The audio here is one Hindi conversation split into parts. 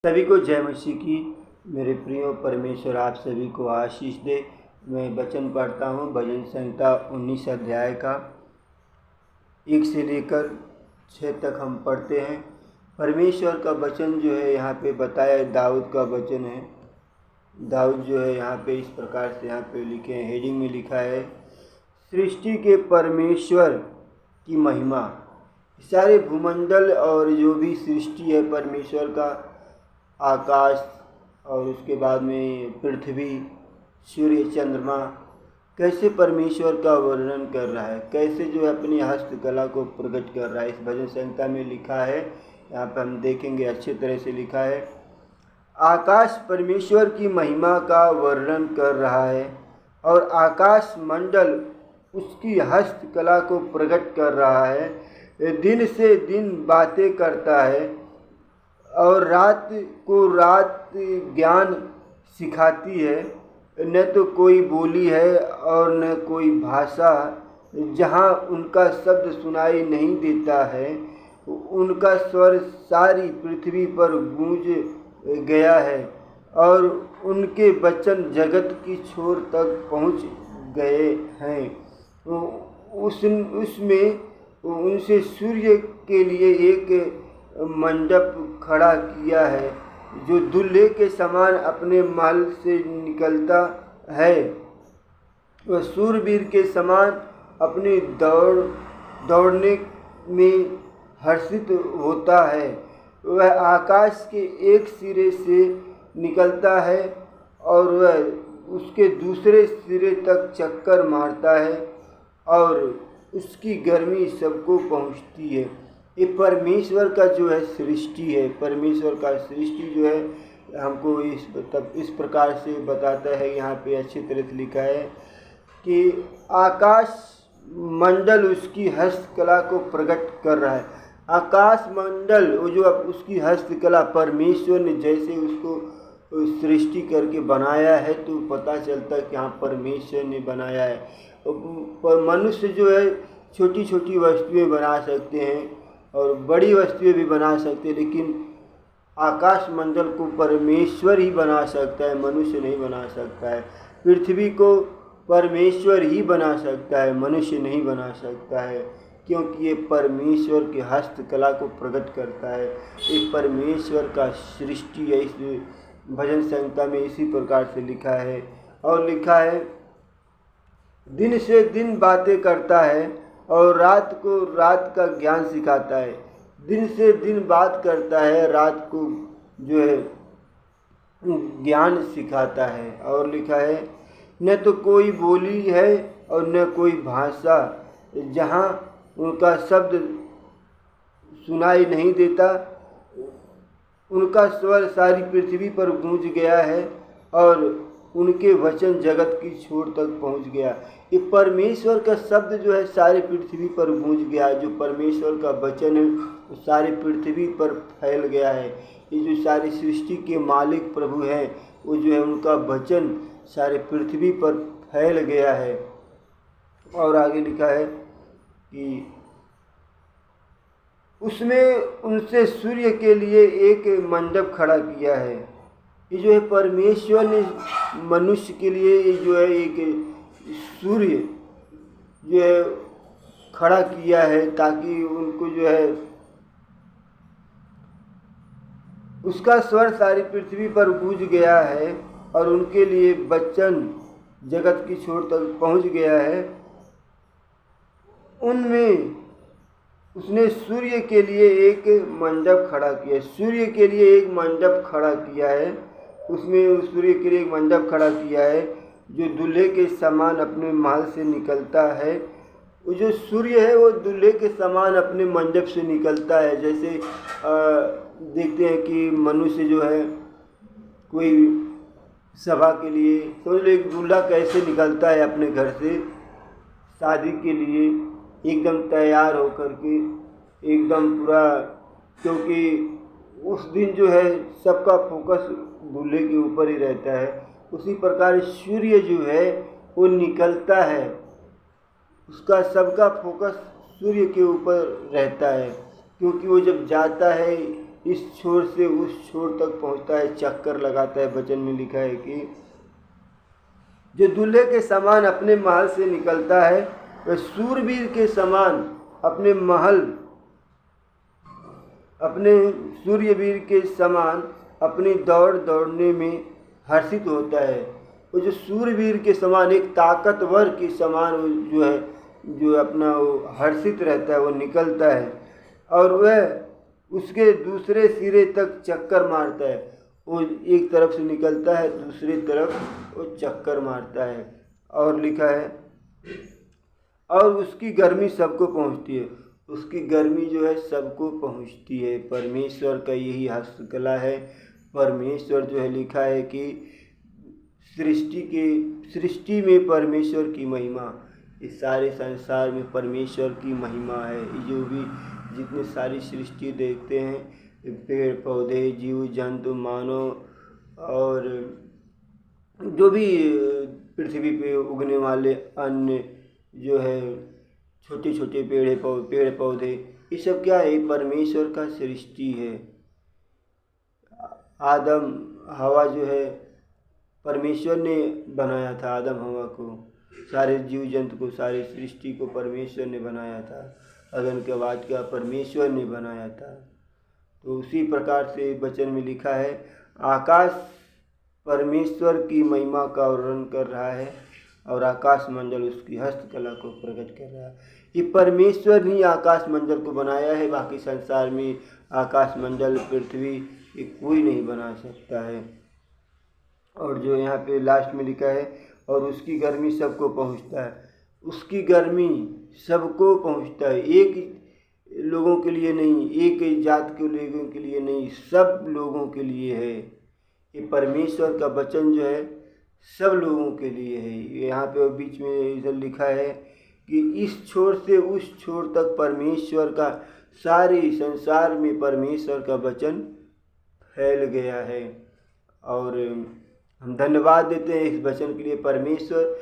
सभी को जय मसीह की। मेरे प्रियो, परमेश्वर आप सभी को आशीष दे। मैं वचन पढ़ता हूँ भजन संहिता 19 अध्याय का 1 से लेकर 6 तक हम पढ़ते हैं। परमेश्वर का वचन जो है यहाँ पे बताया, दाऊद का वचन है। दाऊद जो है यहाँ पे इस प्रकार से यहाँ पे लिखे हैं, हेडिंग में लिखा है, सृष्टि के परमेश्वर की महिमा। सारे भूमंडल और जो भी सृष्टि है परमेश्वर का, आकाश और उसके बाद में पृथ्वी, सूर्य, चंद्रमा, कैसे परमेश्वर का वर्णन कर रहा है, कैसे जो है अपनी हस्तकला को प्रकट कर रहा है। इस भजन संहिता में लिखा है, यहाँ पर हम देखेंगे अच्छी तरह से लिखा है। आकाश परमेश्वर की महिमा का वर्णन कर रहा है और आकाश मंडल उसकी हस्तकला को प्रकट कर रहा है। दिन से दिन बातें करता है और रात को रात ज्ञान सिखाती है। न तो कोई बोली है और न कोई भाषा जहाँ उनका शब्द सुनाई नहीं देता है। उनका स्वर सारी पृथ्वी पर गूंज गया है और उनके वचन जगत की छोर तक पहुँच गए हैं। उसमें उनसे सूर्य के लिए एक मंडप खड़ा किया है जो दूल्हे के समान अपने महल से निकलता है। वह शूरवीर के समान अपनी दौड़ने में हर्षित होता है। वह आकाश के एक सिरे से निकलता है और वह उसके दूसरे सिरे तक चक्कर मारता है और उसकी गर्मी सबको पहुंचती है। ये परमेश्वर का जो है सृष्टि है। परमेश्वर का सृष्टि जो है हमको इस प्रकार से बताता है। यहाँ पे अच्छी तरह से लिखा है कि आकाश मंडल उसकी हस्तकला को प्रकट कर रहा है। आकाश मंडल वो जो उसकी हस्तकला, परमेश्वर ने जैसे उसको सृष्टि करके बनाया है, तो पता चलता है कि हाँ परमेश्वर ने बनाया है। पर मनुष्य जो है छोटी छोटी वस्तुएं बना सकते हैं और बड़ी वस्तुएं भी बना सकते हैं, लेकिन आकाश मंडल को परमेश्वर ही बना सकता है, मनुष्य नहीं बना सकता है। पृथ्वी को परमेश्वर ही बना सकता है, मनुष्य नहीं बना सकता है, क्योंकि ये परमेश्वर की हस्तकला को प्रकट करता है। ये परमेश्वर का सृष्टि है। इस भजन संहिता में इसी प्रकार से लिखा है और लिखा है, दिन से दिन बातें करता है और रात को रात का ज्ञान सिखाता है। दिन से दिन बात करता है, रात को जो है ज्ञान सिखाता है। और लिखा है, न तो कोई बोली है और न कोई भाषा जहाँ उनका शब्द सुनाई नहीं देता। उनका स्वर सारी पृथ्वी पर गूंज गया है और उनके वचन जगत की छोर तक पहुंच गया। ये परमेश्वर का शब्द जो है सारी पृथ्वी पर गूंज गया है। जो परमेश्वर का वचन है वो सारी पृथ्वी पर फैल गया है। ये जो सारी सृष्टि के मालिक प्रभु हैं, वो जो है उनका वचन सारे पृथ्वी पर फैल गया है। और आगे लिखा है कि उसने उनसे सूर्य के लिए एक मंडप खड़ा किया है। ये जो है परमेश्वर ने मनुष्य के लिए ये जो है एक सूर्य जो है खड़ा किया है, ताकि उनको जो है उसका स्वर सारी पृथ्वी पर गूंज गया है और उनके लिए वचन जगत की छोर तक पहुंच गया है। उनमें उसने सूर्य के लिए एक मंडप खड़ा किया। सूर्य के लिए एक मंडप खड़ा किया है। उसमें उस सूर्य के लिए एक मंडप खड़ा किया है जो दूल्हे के समान अपने महल से निकलता है। वो जो सूर्य है वो दूल्हे के समान अपने मंडप से निकलता है। जैसे देखते हैं कि मनुष्य जो है कोई सभा के लिए, समझ लो एक दूल्हा कैसे निकलता है अपने घर से शादी के लिए, एकदम तैयार होकर के, एकदम पूरा, क्योंकि उस दिन जो है सबका फोकस दूल्हे के ऊपर ही रहता है। उसी प्रकार सूर्य जो है वो निकलता है, उसका सबका फोकस सूर्य के ऊपर रहता है, क्योंकि वो जब जाता है इस छोर से उस छोर तक पहुंचता है, चक्कर लगाता है। वचन में लिखा है कि जो दूल्हे के समान अपने महल से निकलता है वह सूरवीर के समान अपने सूर्यवीर के समान अपनी दौड़ दौड़ने में हर्षित होता है। वो जो सूरवीर के समान, एक ताकतवर के समान जो है, जो अपना वो हर्षित रहता है, वो निकलता है और वह उसके दूसरे सिरे तक चक्कर मारता है। वो एक तरफ से निकलता है, दूसरी तरफ वो चक्कर मारता है। और लिखा है और उसकी गर्मी सबको पहुंचती है। उसकी गर्मी जो है सबको पहुंचती है। परमेश्वर का यही हस्तकला है। परमेश्वर जो है, लिखा है कि सृष्टि में परमेश्वर की महिमा, इस सारे संसार में परमेश्वर की महिमा है। जो भी जितने सारी सृष्टि देखते हैं, पेड़ पौधे, जीव जंतु, मानव और जो भी पृथ्वी पे उगने वाले अन्य जो है छोटे छोटे पेड़ पौधे, ये सब क्या है? परमेश्वर का सृष्टि है। आदम हवा जो है परमेश्वर ने बनाया था। आदम हवा को, सारे जीव जंतु को, सारी सृष्टि को परमेश्वर ने बनाया था। अदन के बाद क्या परमेश्वर ने बनाया था। तो उसी प्रकार से वचन में लिखा है, आकाश परमेश्वर की महिमा का वर्णन कर रहा है और आकाश मंडल उसकी हस्तकला को प्रकट कर रहा है। ये परमेश्वर ने आकाश मंडल को बनाया है। बाकी संसार में आकाश मंडल, पृथ्वी, ये कोई नहीं बना सकता है। और जो यहाँ पे लास्ट में लिखा है, और उसकी गर्मी सबको पहुँचता है। उसकी गर्मी सबको पहुँचता है, एक लोगों के लिए नहीं, एक जात के लोगों के लिए नहीं, सब लोगों के लिए है। ये परमेश्वर का वचन जो है सब लोगों के लिए है। यहाँ पे बीच में इधर लिखा है कि इस छोर से उस छोर तक परमेश्वर का, सारे संसार में परमेश्वर का वचन फैल गया है। और हम धन्यवाद देते हैं इस वचन के लिए। परमेश्वर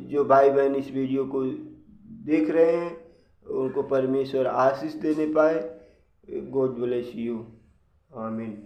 जो भाई बहन इस वीडियो को देख रहे हैं, उनको परमेश्वर आशीष देने पाए। God bless you. आमीन।